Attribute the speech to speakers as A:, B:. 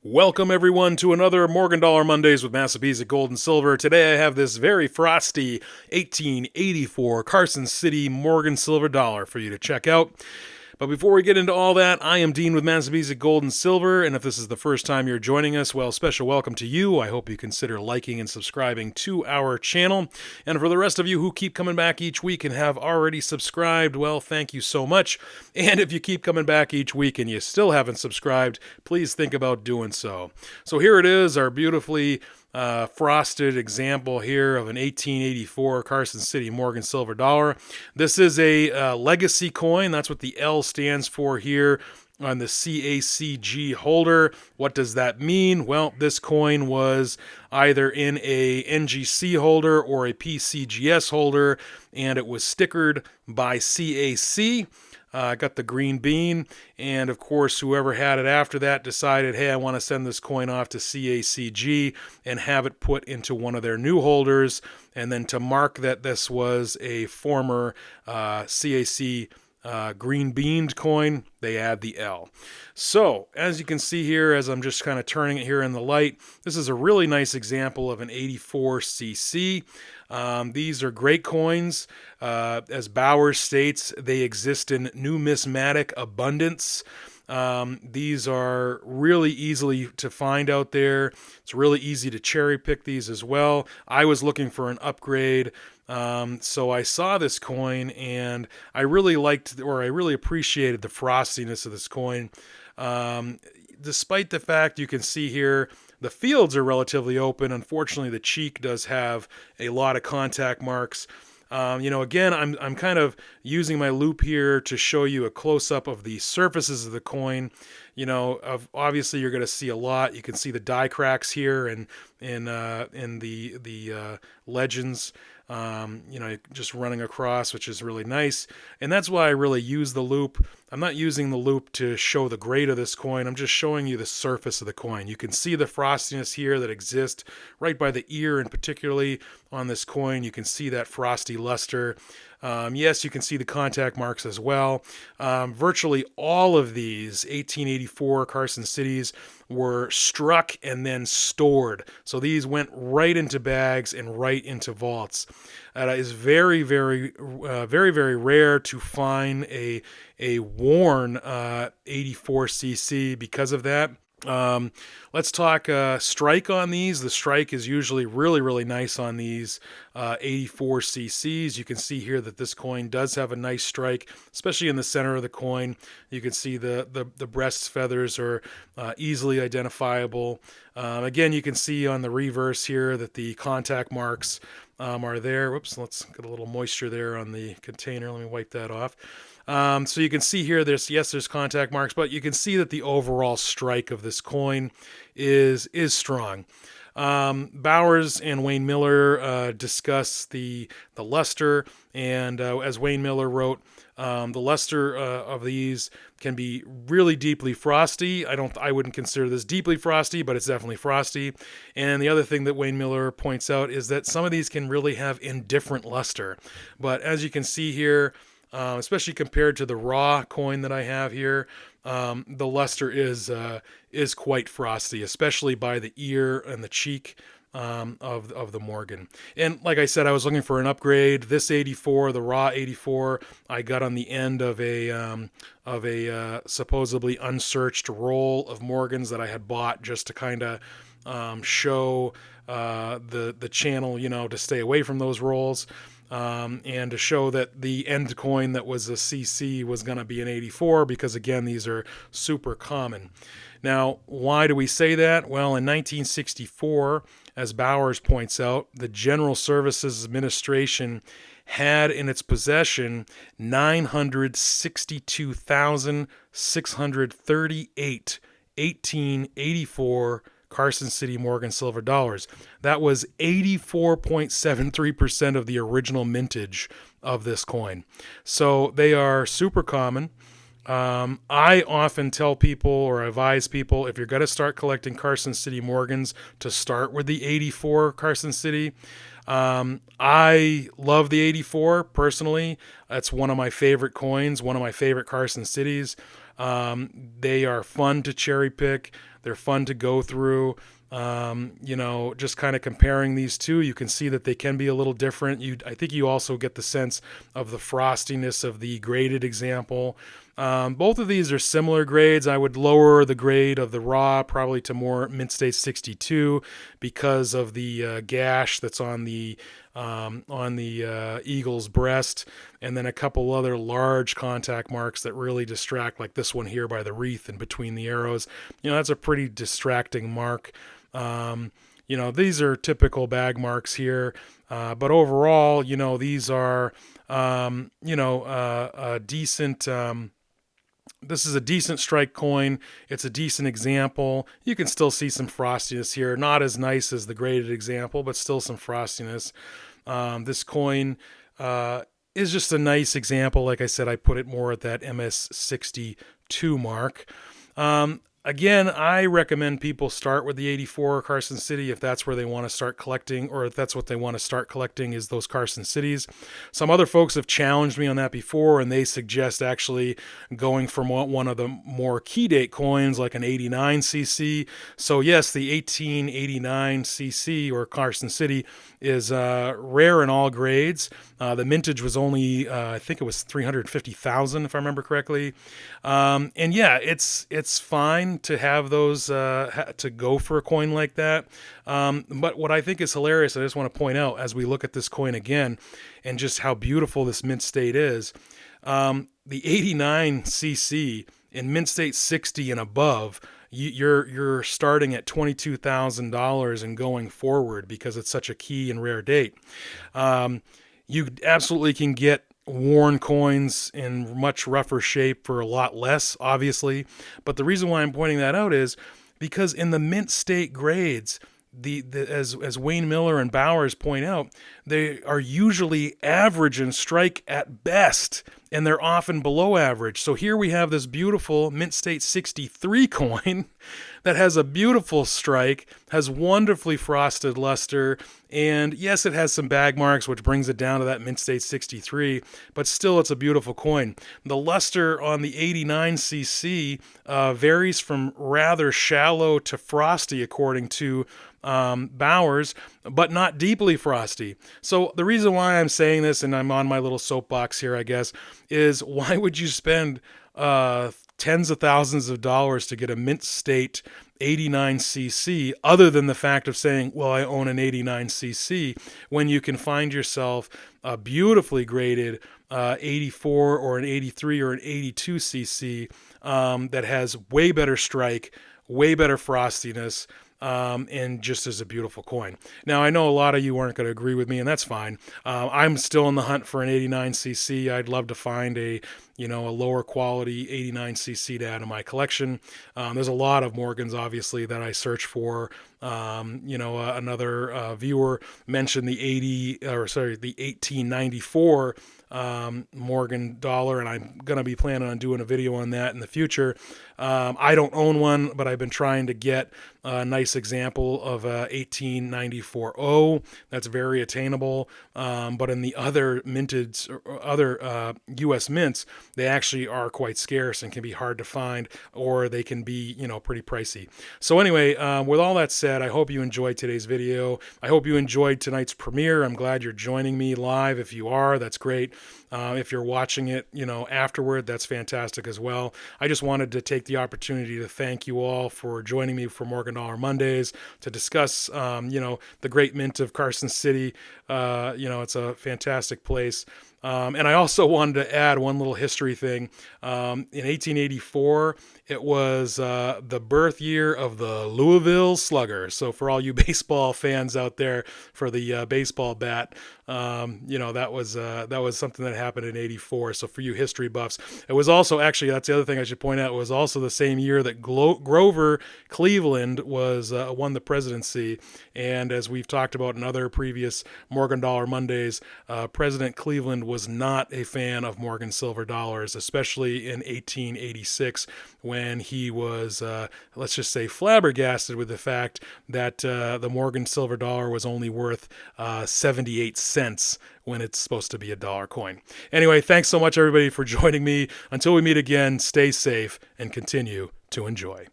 A: Welcome everyone to another Morgan Dollar Mondays with Massabesic Gold and Silver. Today I have this very frosty 1884 Carson City Morgan Silver dollar for you to check out. But before we get into all that, I am Dean with Massabesic Gold and Silver, and if this is the first time you're joining us, well, special welcome to you. I hope you consider liking and subscribing to our channel. And for the rest of you who keep coming back each week and have already subscribed, well, thank you so much. And if you keep coming back each week and you still haven't subscribed, please think about doing so. So here it is, our beautifully frosted example here of an 1884 Carson City Morgan Silver dollar. This is a legacy coin. That's what the L stands for here on the CACG holder. What does that mean? Well, this coin was either in a NGC holder or a PCGS holder, and it was stickered by CAC. Got the green bean, and of course, whoever had it after that decided, hey, I want to send this coin off to CACG and have it put into one of their new holders, and then to mark that this was a former CAC green beaned coin, they add the L. So, as you can see here, as I'm just kind of turning it here in the light, this is a really nice example of an 84cc. These are great coins. As Bowers states, they exist in numismatic abundance. These are really easily to find out there. It's really easy to cherry pick these as well. I was looking for an upgrade. So I saw this coin and I really appreciated the frostiness of this coin. Despite the fact you can see here, the fields are relatively open. Unfortunately, the cheek does have a lot of contact marks. Again, I'm kind of using my loop here to show you a close-up of the surfaces of the coin. Obviously you're going to see a lot. You can see the die cracks here and in the legends. Just running across, which is really nice. And that's why I really use the loop. I'm not using the loop to show the grade of this coin. I'm just showing you the surface of the coin. You can see the frostiness here that exists right by the ear, and particularly on this coin, you can see that frosty luster. Yes, you can see the contact marks as well. Virtually all of these 1884 Carson Cities were struck and then stored. So these went right into bags and right into vaults. It is very, very, very rare to find a worn 84cc because of that. Let's talk strike on these. The strike is usually really nice on these 84cc's. You can see here that this coin does have a nice strike, especially in the center of the coin. You can see the breast feathers are easily identifiable. Again, you can see on the reverse here that the contact marks are there. Whoops, let's get a little moisture there on the container. Let me wipe that off. So you can see here, there's contact marks, but you can see that the overall strike of this coin is strong. Bowers and Wayne Miller discuss the luster, and as Wayne Miller wrote, the luster of these can be really deeply frosty. I wouldn't consider this deeply frosty, but it's definitely frosty. And the other thing that Wayne Miller points out is that some of these can really have indifferent luster. But as you can see here, especially compared to the raw coin that I have here, the luster is quite frosty, especially by the ear and the cheek of the Morgan. And like I said, I was looking for an upgrade. This 84, the raw 84, I got on the end of a supposedly unsearched roll of Morgans that I had bought just to kind of show the channel, to stay away from those rolls. And to show that the end coin that was a CC was going to be an 84, because again, these are super common. Now, why do we say that? Well, in 1964, as Bowers points out, the General Services Administration had in its possession 962,638 1884 Carson City Morgan Silver dollars. That was 84.73% of the original mintage of this coin. So they are super common. I often tell people or advise people, if you're going to start collecting Carson City Morgans, to start with the 84 Carson City. I love the 84 personally. That's one of my favorite coins, one of my favorite Carson Cities. They are fun to cherry pick. They're fun to go through. Just kind of comparing these two, you can see that they can be a little different. I think you also get the sense of the frostiness of the graded example. Both of these are similar grades. I would lower the grade of the raw probably to more Mint State 62 because of the gash that's on the eagle's breast, and then a couple other large contact marks that really distract, like this one here by the wreath and between the arrows. That's a pretty distracting mark. These are typical bag marks here, but overall, these are, a decent. This is a decent strike coin. It's a decent example. You can still see some frostiness here. Not as nice as the graded example, but still some frostiness. This coin is just a nice example. Like I said, I put it more at that MS62 mark. Again, I recommend people start with the 84 Carson City if that's where they want to start collecting, or if that's what they want to start collecting is those Carson Cities. Some other folks have challenged me on that before, and they suggest actually going from one of the more key date coins like an 89cc. So yes, the 1889cc or Carson City is rare in all grades. The mintage was only, I think it was 350,000 if I remember correctly. And yeah, it's fine to have those, to go for a coin like that. But what I think is hilarious, I just want to point out as we look at this coin again and just how beautiful this mint state is, the 89cc in mint state 60 and above, you're starting at $22,000 and going forward because it's such a key and rare date. You absolutely can get worn coins in much rougher shape for a lot less, obviously. But the reason why I'm pointing that out is because in the mint state grades, as Wayne Miller and Bowers point out, they are usually average in strike at best, and they're often below average. So here we have this beautiful Mint State 63 coin that has a beautiful strike, has wonderfully frosted luster, and yes, it has some bag marks, which brings it down to that Mint State 63, but still it's a beautiful coin. The luster on the 89cc varies from rather shallow to frosty, according to Bowers, but not deeply frosty. So the reason why I'm saying this, and I'm on my little soapbox here, I guess, is why would you spend tens of thousands of dollars to get a Mint State 89cc other than the fact of saying, well, I own an 89cc, when you can find yourself a beautifully graded 84 or an 83 or an 82cc that has way better strike, way better frostiness, and just as a beautiful coin. Now, I know a lot of you aren't going to agree with me, and that's fine. I'm still in the hunt for an 89cc. I'd love to find a lower quality 89cc to add to my collection. There's a lot of Morgans, obviously, that I search for. Another viewer mentioned the 1894 Morgan dollar, and I'm going to be planning on doing a video on that in the future. I don't own one, but I've been trying to get a nice example of a 1894 that's very attainable. But in the other minted, other U.S. mints, they actually are quite scarce and can be hard to find, or they can be, pretty pricey. So anyway, with all that said, I hope you enjoyed today's video. I hope you enjoyed tonight's premiere. I'm glad you're joining me live. If you are, that's great. If you're watching it, afterward, that's fantastic as well. I just wanted to take the opportunity to thank you all for joining me for Morgan Dollar Mondays to discuss, the great mint of Carson City. It's a fantastic place. And I also wanted to add one little history thing. In 1884, it was the birth year of the Louisville Slugger. So for all you baseball fans out there, for the baseball bat, that was something that happened in 84. So for you history buffs, it was also, actually, that's the other thing I should point out, it was also the same year that Grover Cleveland was won the presidency. And as we've talked about in other previous Morgan Dollar Mondays, President Cleveland was not a fan of Morgan silver dollars, especially in 1886 when he was, let's just say, flabbergasted with the fact that the Morgan silver dollar was only worth 78 cents when it's supposed to be a dollar coin. Anyway, thanks so much, everybody, for joining me. Until we meet again, stay safe and continue to enjoy.